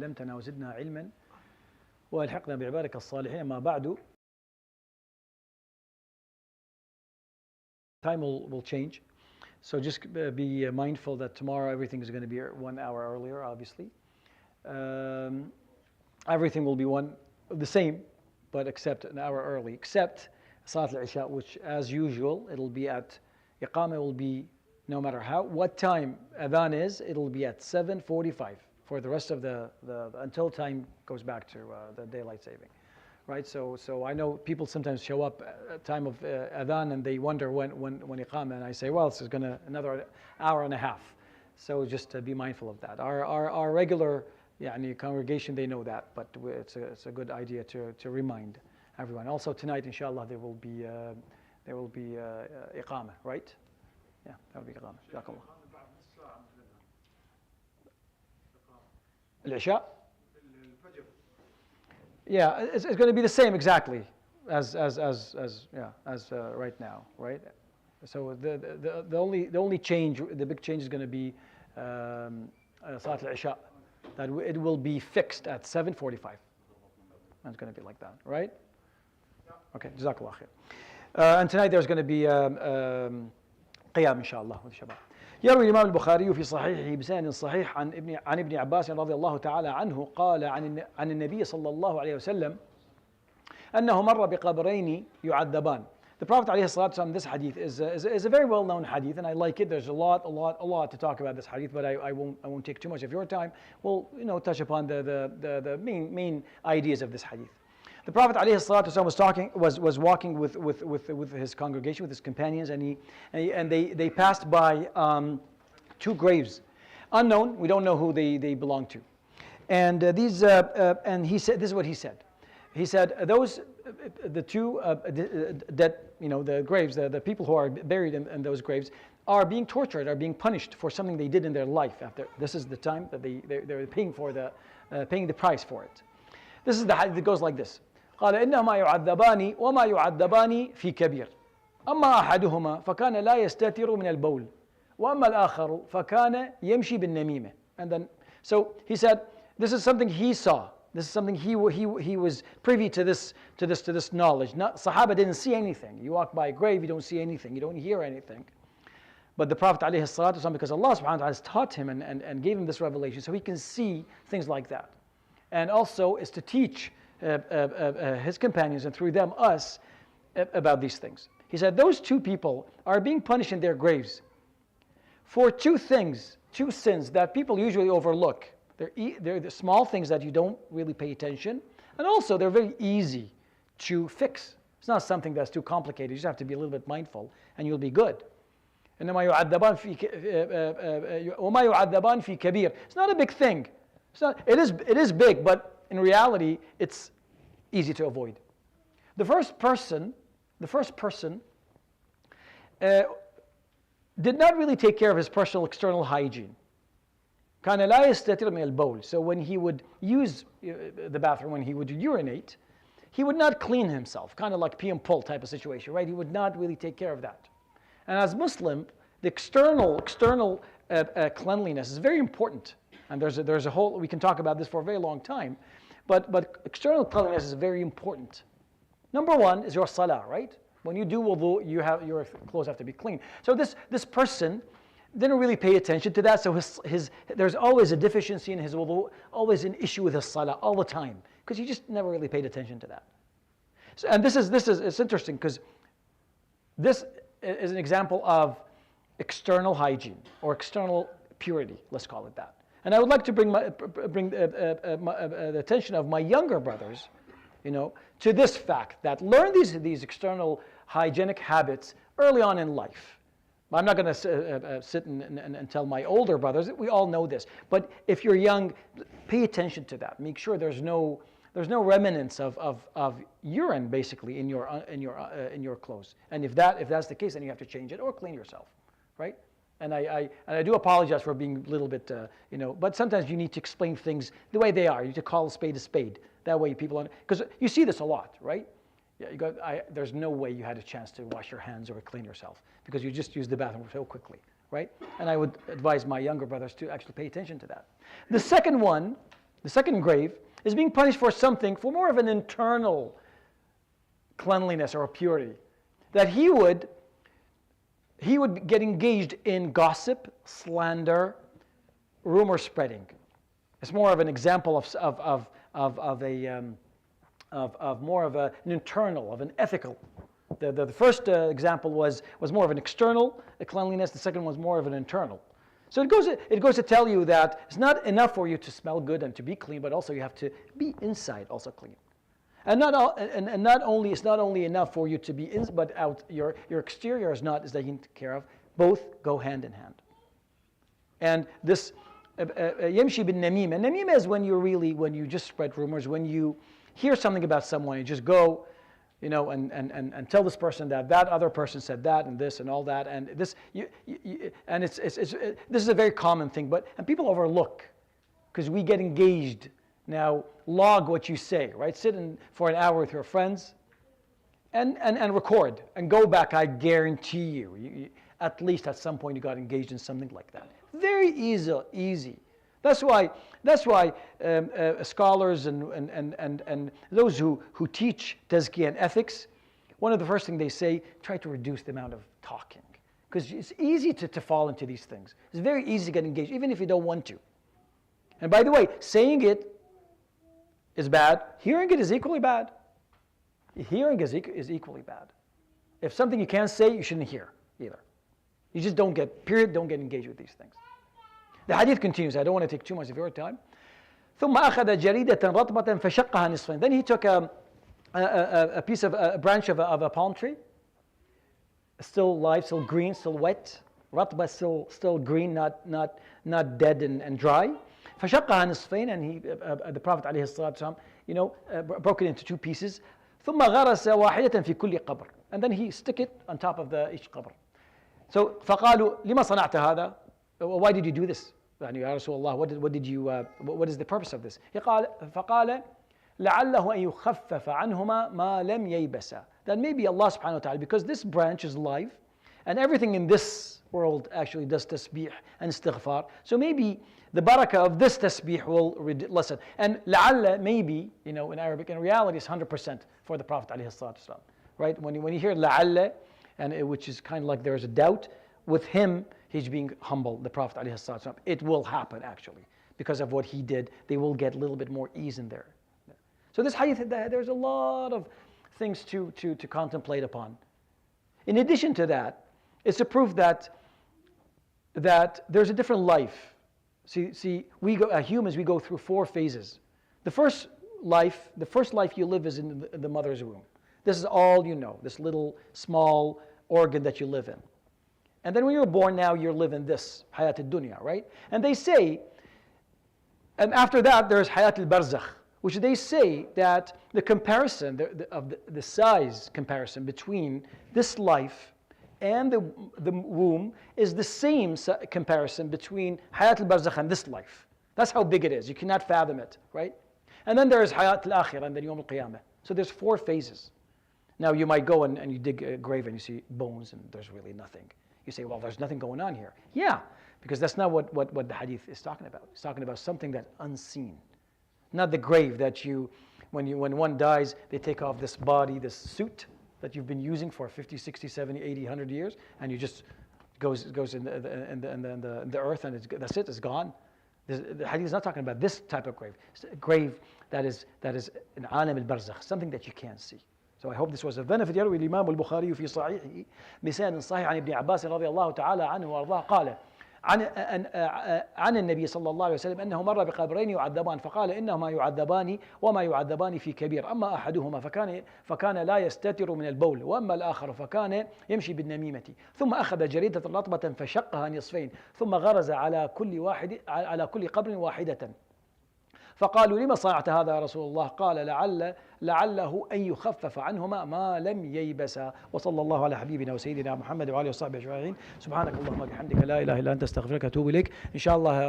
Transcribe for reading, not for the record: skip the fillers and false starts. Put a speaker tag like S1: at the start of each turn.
S1: علمتنا وزدنا علما والحقنا بعبادك الصالحين ما بعد. Time will change, so just be mindful that tomorrow everything is going to be 1 hour earlier, obviously. Everything will be the same, but except an hour early, except Salat al-Isha, which as usual, it'll be at, Iqamah will be, no matter what time Adhan is, it'll be at 7:45 for the rest of until time goes back to the daylight saving. Right, so I know people sometimes show up at time of Adhan and they wonder when Iqamah, and I say, well, this is going to another hour and a half. So just be mindful of that. Our regular congregation, they know that, but it's a good idea to remind everyone. Also tonight, inshallah, there will be Iqamah, right? Yeah, that will be Iqamah. Jazakallah. Al-Isha? Yeah, it's going to be the same exactly as right now, right? So the only change, the big change is going to be Salat al-Isha, that it will be fixed at 7:45. It's going to be like that, right? Okay, Jazakallah khair. And tonight there's going to be Qiyam inshallah with Shabbat. يروي الإمام البخاري في صحيحه بسند صحيح عن ابن عباس رضي الله تعالى عنه قال عن النبي صلى الله عليه وسلم أنه مر بقبرين يعذبان. The Prophet عليه الصلاة والسلام, this hadith is a very well known hadith, and I like it. There's a lot to talk about this hadith, but I won't take too much of your time. We'll touch upon the main ideas of this hadith. The Prophet ﷺ was walking with his congregation, with his companions, and they passed by 2 graves, unknown. We don't know who they belong to, and and he said, this is what he said. He said the 2 dead, the graves, the people who are buried in those graves are being tortured, are being punished for something they did in their life. After this is the time that they're paying the price for it. This is the hadith that goes like this. قال إنهما يعذبان وما يعذبان في كبير أما أحدهما فكان لا يستتر من البول وأما الآخر فكان يمشي بالنميمة. And then, so he said, this is something he saw. This is something he was privy to this knowledge. Sahaba didn't see anything. You walk by a grave, you don't see anything, you don't hear anything. But the Prophet ﷺ, because Allah subhanahu wa ta'ala has taught him and gave him this revelation, so he can see things like that. And also is to teach his companions, and through them us, about these things. He said those 2 people are being punished in their graves for 2 things, 2 sins that people usually overlook. They're the small things that you don't really pay attention, and also they're very easy to fix. It's not something that's too complicated. You just have to be a little bit mindful and you'll be good. إنما يعذبان وما يعذبان في كبير. It's not a big thing. It is big, but in reality, it's easy to avoid. The first person did not really take care of his personal external hygiene. كان لا يستتر من البول. So when he would use the bathroom, when he would urinate, he would not clean himself, kind of like pee and pull type of situation, right? He would not really take care of that. And as Muslim, the external cleanliness is very important. And there's a whole, we can talk about this for a very long time, but external cleanliness is very important. Number 1 is your salah, right? When you do wudu, your clothes have to be clean. So this person didn't really pay attention to that, so there's always a deficiency in his wudu, always an issue with his salah all the time, because he just never really paid attention to that. So, and it's interesting, because this is an example of external hygiene, or external purity, let's call it that. And I would like to bring the attention of my younger brothers, to this fact, that learn these external hygienic habits early on in life. I'm not going to sit and tell my older brothers. We all know this. But if you're young, pay attention to that. Make sure there's no remnants of urine basically in your clothes. And if that's the case, then you have to change it or clean yourself, right? And I do apologize for being a little bit, but sometimes you need to explain things the way they are. You need to call a spade a spade. That way people, because you see this a lot, right? Yeah, there's no way you had a chance to wash your hands or clean yourself because you just used the bathroom so quickly, right? And I would advise my younger brothers to actually pay attention to that. The second one the second grave, is being punished for something, for more of an internal cleanliness or purity. That he would get engaged in gossip, slander, rumor spreading. It's more of an example of more of an internal, of an ethical. The first example was more of an external cleanliness. The second was more of an internal. So it goes to tell you that it's not enough for you to smell good and to be clean, but also you have to be inside also clean. And it's not only enough for you to be in, but out your exterior is taken care of. Both go hand in hand. And this yamshi bin namima. And namima is when you just spread rumors, when you hear something about someone, you just go, and tell this person that other person said that and this and all that, and this this is a very common thing, and people overlook because we get engaged. Now log what you say, right? Sit for an hour with your friends, and record and go back. I guarantee you, at least at some point you got engaged in something like that. Very easy. That's why scholars and those who teach tazkiyah and ethics, one of the first things they say, try to reduce the amount of talking. Because it's easy to fall into these things. It's very easy to get engaged, even if you don't want to. And by the way, saying it is bad. Hearing it is equally bad. Hearing is equally bad. If something you can't say, you shouldn't hear either. You just don't get engaged with these things. The hadith continues. I don't want to take too much of your time. ثم أخذ جريدة رطبة فشقها نصفين. Then he took a branch of a palm tree, still live, still green, still wet. رطبة still green, not dead and dry. فشقها نصفين, and the Prophet عليه الصلاة والسلام, broke it into two pieces. ثم غرس واحدة في كل قبر. And then he stuck it on top of each قبر. So فقالوا لما صنعت هذا? Why did you do this? يعني يا رسول الله, what is the purpose of this? فقال لعله أن يخفف عنهما ما لم ييبسا. That maybe Allah subhanahu wa ta'ala, because this branch is live, and everything in this world actually does tasbih and istighfar. So maybe the barakah of this tasbih will lessen. And لعل, maybe, in Arabic, in reality, is 100% for the Prophet alayhi salatu wasalam. Right? When you hear لعل, which is kind of like there is a doubt, with him, he's being humble, the Prophet ﷺ. It will happen actually. Because of what he did, they will get a little bit more ease in there. So this hadith, there's a lot of things to contemplate upon. In addition to that, it's a proof that there's a different life. See, humans, we go through 4 phases. The first life you live is in the mother's womb. This is all you know, this little small organ that you live in. And then when you're born, now you're living this hayat al-dunya, right? And they say, and after that there's hayat al-barzakh, which they say that the comparison, the size comparison between this life and the womb is the same comparison between hayat al-barzakh and this life. That's how big it is. You cannot fathom it, right? And then there's hayat al-akhirah and then yawm al-qiyamah. So there's 4 phases. Now you might go and you dig a grave and you see bones and there's really nothing. You say, well, there's nothing going on here. Yeah, because that's not what the hadith is talking about. It's talking about something that's unseen. Not the grave that when one dies, they take off this body, this suit that you've been using for 50, 60, 70, 80, 100 years, and you just goes in the earth, and that's it, it's gone. The hadith is not talking about this type of grave. It's a grave that is an alam al-barzakh, something that you can't see. So I hope this was a benefit. يروي الإمام البخاري في صحيحه بسند صحيح عن ابن عباس رضي الله تعالى عنه وأرضاه قال عن النبي صلى الله عليه وسلم أنه مر بقبرين يعذبان فقال إنهما يعذبان وما يعذبان في كبير أما أحدهما فكان لا يستتر من البول وأما الآخر فكان يمشي بالنميمة ثم أخذ جريدة رطبة فشقها نصفين ثم غرز على كل قبر واحدة فقالوا لما صنعت هذا يا رسول الله؟ قال لعله أن يخفف عنهما ما لم ييبسا. وصلى الله على حبيبنا وسيدنا محمد وعلى آله وصحبه أجمعين. سبحانك اللهم وبحمدك لا إله إلا أنت أستغفرك وأتوب إليك. إن شاء الله